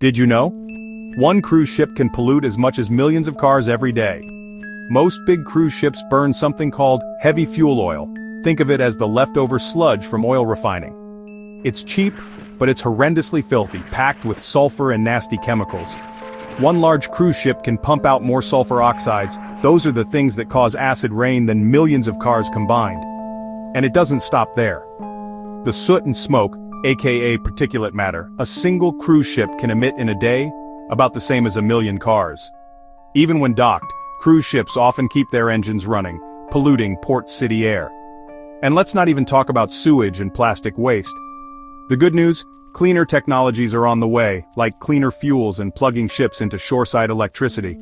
Did you know? One cruise ship can pollute as much as millions of cars every day. Most big cruise ships burn something called heavy fuel oil. Think of it as the leftover sludge from oil refining. It's cheap, but it's horrendously filthy, packed with sulfur and nasty chemicals. One large cruise ship can pump out more sulfur oxides. Those are the things that cause acid rain than millions of cars combined. And it doesn't stop there. The soot and smoke, aka particulate matter, a single cruise ship can emit in a day, about the same as 1 million cars. Even when docked, cruise ships often keep their engines running, polluting port city air. And let's not even talk about sewage and plastic waste. The good news? Cleaner technologies are on the way, like cleaner fuels and plugging ships into shoreside electricity.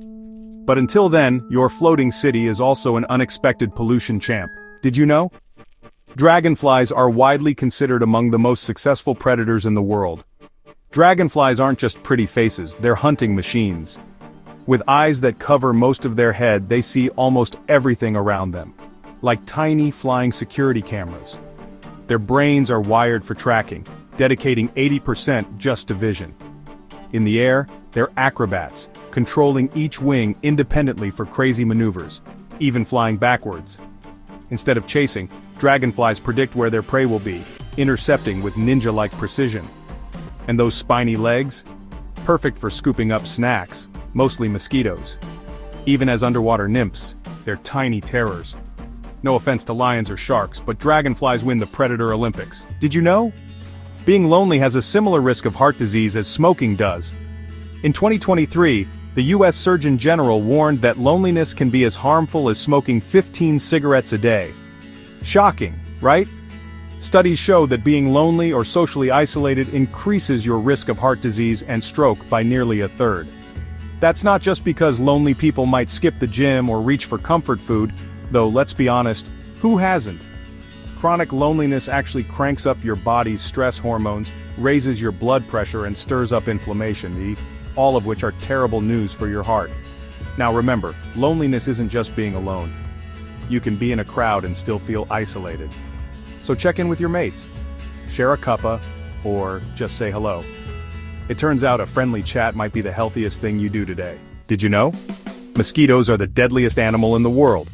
But until then, your floating city is also an unexpected pollution champ. Did you know? Dragonflies are widely considered among the most successful predators in the world. Dragonflies aren't just pretty faces, they're hunting machines. With eyes that cover most of their head, they see almost everything around them, like tiny flying security cameras. Their brains are wired for tracking, dedicating 80% just to vision. In the air, they're acrobats, controlling each wing independently for crazy maneuvers, even flying backwards. Instead of chasing, dragonflies predict where their prey will be, intercepting with ninja-like precision. And those spiny legs? Perfect for scooping up snacks, mostly mosquitoes. Even as underwater nymphs, they're tiny terrors. No offense to lions or sharks, but dragonflies win the Predator Olympics. Did you know? Being lonely has a similar risk of heart disease as smoking does. In 2023, the US Surgeon General warned that loneliness can be as harmful as smoking 15 cigarettes a day. Shocking, right? Studies show that being lonely or socially isolated increases your risk of heart disease and stroke by nearly 1/3. That's not just because lonely people might skip the gym or reach for comfort food, though let's be honest, who hasn't? Chronic loneliness actually cranks up your body's stress hormones, raises your blood pressure and stirs up inflammation, all of which are terrible news for your heart. Now remember, loneliness isn't just being alone. You can be in a crowd and still feel isolated. So check in with your mates. Share a cuppa, or just say hello. It turns out a friendly chat might be the healthiest thing you do today. Did you know? Mosquitoes are the deadliest animal in the world.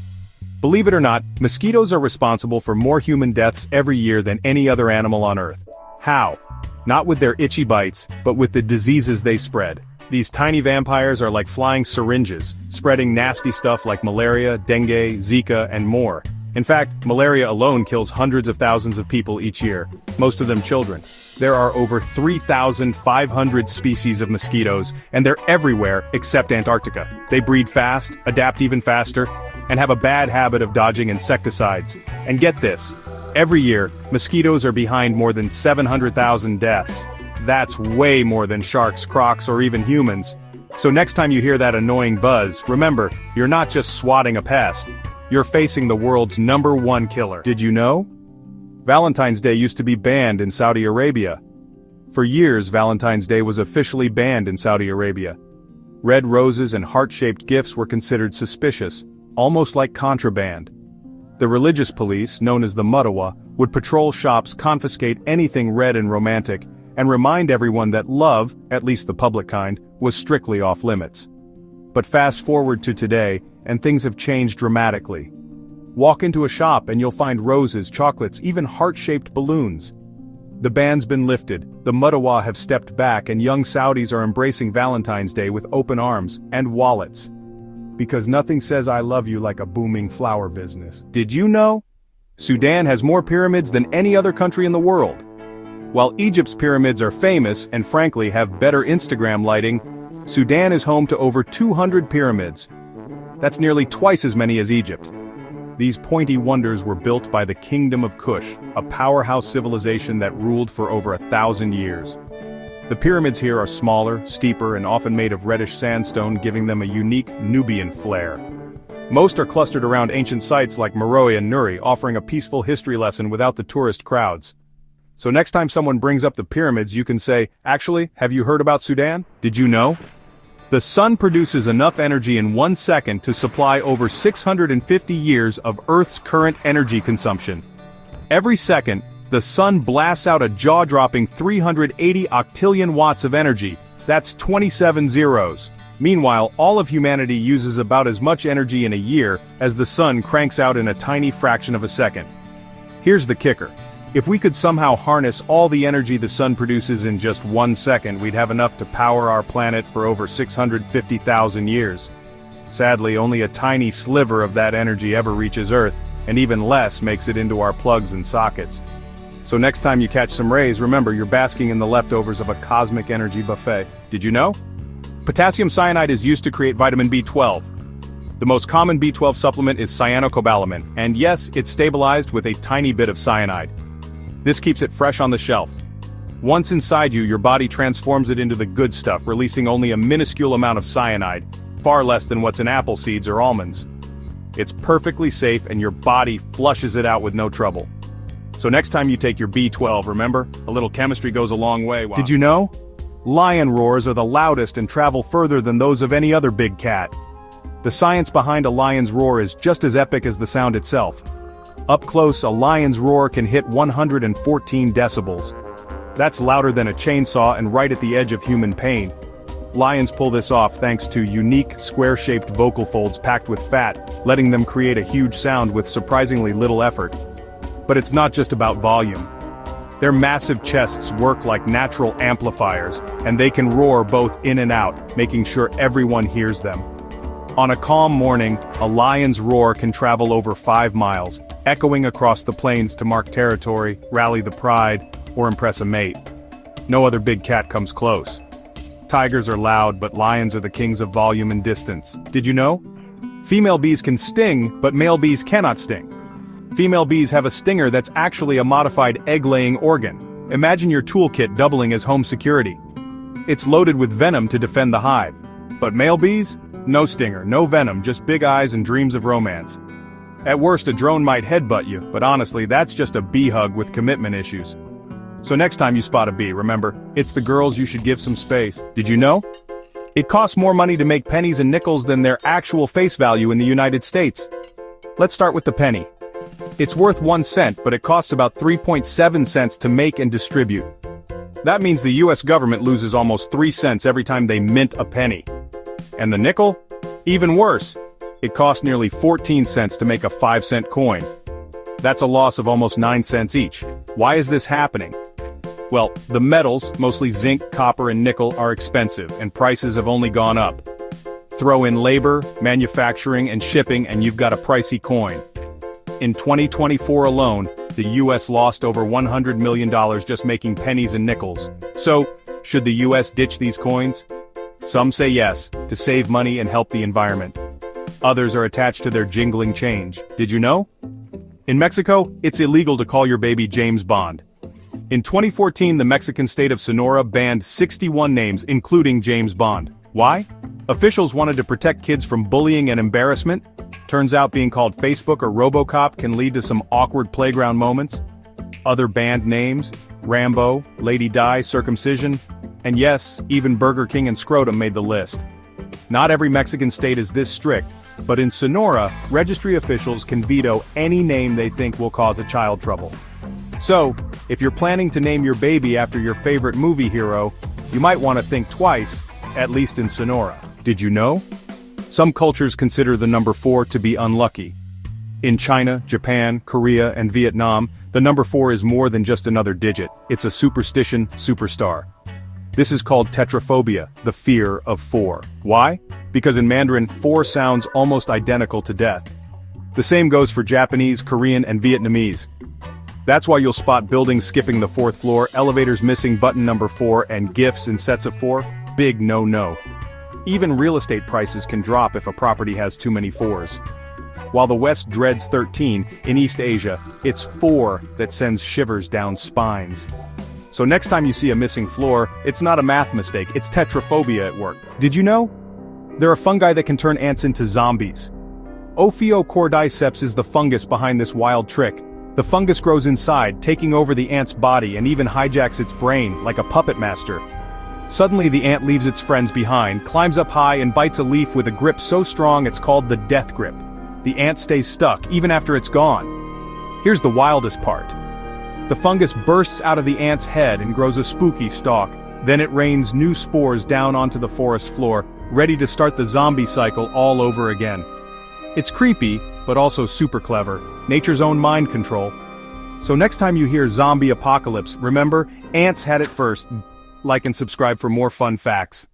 Believe it or not, mosquitoes are responsible for more human deaths every year than any other animal on Earth. How? Not with their itchy bites, but with the diseases they spread. These tiny vampires are like flying syringes, spreading nasty stuff like malaria, dengue, Zika, and more. In fact, malaria alone kills hundreds of thousands of people each year, most of them children. There are over 3,500 species of mosquitoes, and they're everywhere except Antarctica. They breed fast, adapt even faster, and have a bad habit of dodging insecticides. And get this, every year, mosquitoes are behind more than 700,000 deaths. That's way more than sharks, crocs, or even humans. So next time you hear that annoying buzz, remember, you're not just swatting a pest. You're facing the world's #1 killer. Did you know? Valentine's Day used to be banned in Saudi Arabia. For years, Valentine's Day was officially banned in Saudi Arabia. Red roses and heart-shaped gifts were considered suspicious, almost like contraband. The religious police, known as the Mutawa, would patrol shops, confiscate anything red and romantic, and remind everyone that love, at least the public kind, was strictly off-limits. But fast forward to today, and things have changed dramatically. Walk into a shop and you'll find roses, chocolates, even heart-shaped balloons. The ban's been lifted, the Mutawa have stepped back, and young Saudis are embracing Valentine's Day with open arms and wallets. Because nothing says I love you like a booming flower business. Did you know? Sudan has more pyramids than any other country in the world. While Egypt's pyramids are famous and frankly have better Instagram lighting, Sudan is home to over 200 pyramids. That's nearly twice as many as Egypt. These pointy wonders were built by the Kingdom of Kush, a powerhouse civilization that ruled for over 1,000 years. The pyramids here are smaller, steeper, and often made of reddish sandstone, giving them a unique Nubian flair. Most are clustered around ancient sites like Meroe and Nuri, offering a peaceful history lesson without the tourist crowds. So next time someone brings up the pyramids, you can say, actually, have you heard about Sudan? Did you know? The sun produces enough energy in 1 second to supply over 650 years of Earth's current energy consumption. Every second, the sun blasts out a jaw-dropping 380 octillion watts of energy, That's 27 zeros. Meanwhile, all of humanity uses about as much energy in a year as the sun cranks out in a tiny fraction of a second. Here's the kicker. If we could somehow harness all the energy the sun produces in just 1 second, we'd have enough to power our planet for over 650,000 years. Sadly, only a tiny sliver of that energy ever reaches Earth, and even less makes it into our plugs and sockets. So next time you catch some rays, remember you're basking in the leftovers of a cosmic energy buffet. Did you know? Potassium cyanide is used to create vitamin B12. The most common B12 supplement is cyanocobalamin, and yes, it's stabilized with a tiny bit of cyanide. This keeps it fresh on the shelf. Once inside you, your body transforms it into the good stuff, releasing only a minuscule amount of cyanide, far less than what's in apple seeds or almonds. It's perfectly safe and your body flushes it out with no trouble. So next time you take your B12, remember, a little chemistry goes a long way. Did you know? Lion roars are the loudest and travel further than those of any other big cat. The science behind a lion's roar is just as epic as the sound itself. Up close, a lion's roar can hit 114 decibels. That's louder than a chainsaw and right at the edge of human pain. Lions pull this off thanks to unique, square-shaped vocal folds packed with fat, letting them create a huge sound with surprisingly little effort. But it's not just about volume. Their massive chests work like natural amplifiers, and they can roar both in and out, making sure everyone hears them. On a calm morning, a lion's roar can travel over 5 miles, echoing across the plains to mark territory, rally the pride, or impress a mate. No other big cat comes close. Tigers are loud, but lions are the kings of volume and distance. Did you know? Female bees can sting, but male bees cannot sting. Female bees have a stinger that's actually a modified egg-laying organ. Imagine your toolkit doubling as home security. It's loaded with venom to defend the hive. But male bees? No stinger, no venom, just big eyes and dreams of romance. At worst, a drone might headbutt you, but honestly, that's just a bee hug with commitment issues. So next time you spot a bee, remember, it's the girls you should give some space. Did you know? It costs more money to make pennies and nickels than their actual face value in the United States. Let's start with the penny. It's worth 1 cent, but it costs about 3.7 cents to make and distribute. That means the US government loses almost 3 cents every time they mint a penny. And the nickel? Even worse. It costs nearly 14 cents to make a 5-cent coin. That's a loss of almost 9 cents each. Why is this happening? Well, the metals, mostly zinc, copper, and nickel, are expensive, and prices have only gone up. Throw in labor, manufacturing, and shipping, and you've got a pricey coin. In 2024 alone, the US lost over $100 million just making pennies and nickels. So, should the US ditch these coins? Some say yes, to save money and help the environment. Others are attached to their jingling change. Did you know? In Mexico, it's illegal to call your baby James Bond. In 2014, the Mexican state of Sonora banned 61 names, including James Bond. Why? Officials wanted to protect kids from bullying and embarrassment. Turns out being called Facebook or RoboCop can lead to some awkward playground moments. Other banned names: Rambo, Lady Di, Circumcision, and yes, even Burger King and Scrotum made the list. Not every Mexican state is this strict, but in Sonora, registry officials can veto any name they think will cause a child trouble. So, if you're planning to name your baby after your favorite movie hero, you might want to think twice, at least in Sonora. Did you know? Some cultures consider the number 4 to be unlucky. In China, Japan, Korea, and Vietnam, the number 4 is more than just another digit. It's a superstition superstar. This is called tetraphobia, the fear of 4. Why? Because in Mandarin, 4 sounds almost identical to death. The same goes for Japanese, Korean, and Vietnamese. That's why you'll spot buildings skipping the 4th floor, elevators missing button number 4, and gifts in sets of 4. Big no-no. Even real estate prices can drop if a property has too many 4s. While the West dreads 13, in East Asia, it's 4 that sends shivers down spines. So next time you see a missing floor, it's not a math mistake, it's tetraphobia at work. Did you know? There are fungi that can turn ants into zombies. Ophiocordyceps is the fungus behind this wild trick. The fungus grows inside, taking over the ant's body and even hijacks its brain, like a puppet master. Suddenly the ant leaves its friends behind, climbs up high and bites a leaf with a grip so strong it's called the death grip. The ant stays stuck, even after it's gone. Here's the wildest part. The fungus bursts out of the ant's head and grows a spooky stalk. Then it rains new spores down onto the forest floor, ready to start the zombie cycle all over again. It's creepy, but also super clever, nature's own mind control. So next time you hear zombie apocalypse, remember, ants had it first. Like and subscribe for more fun facts.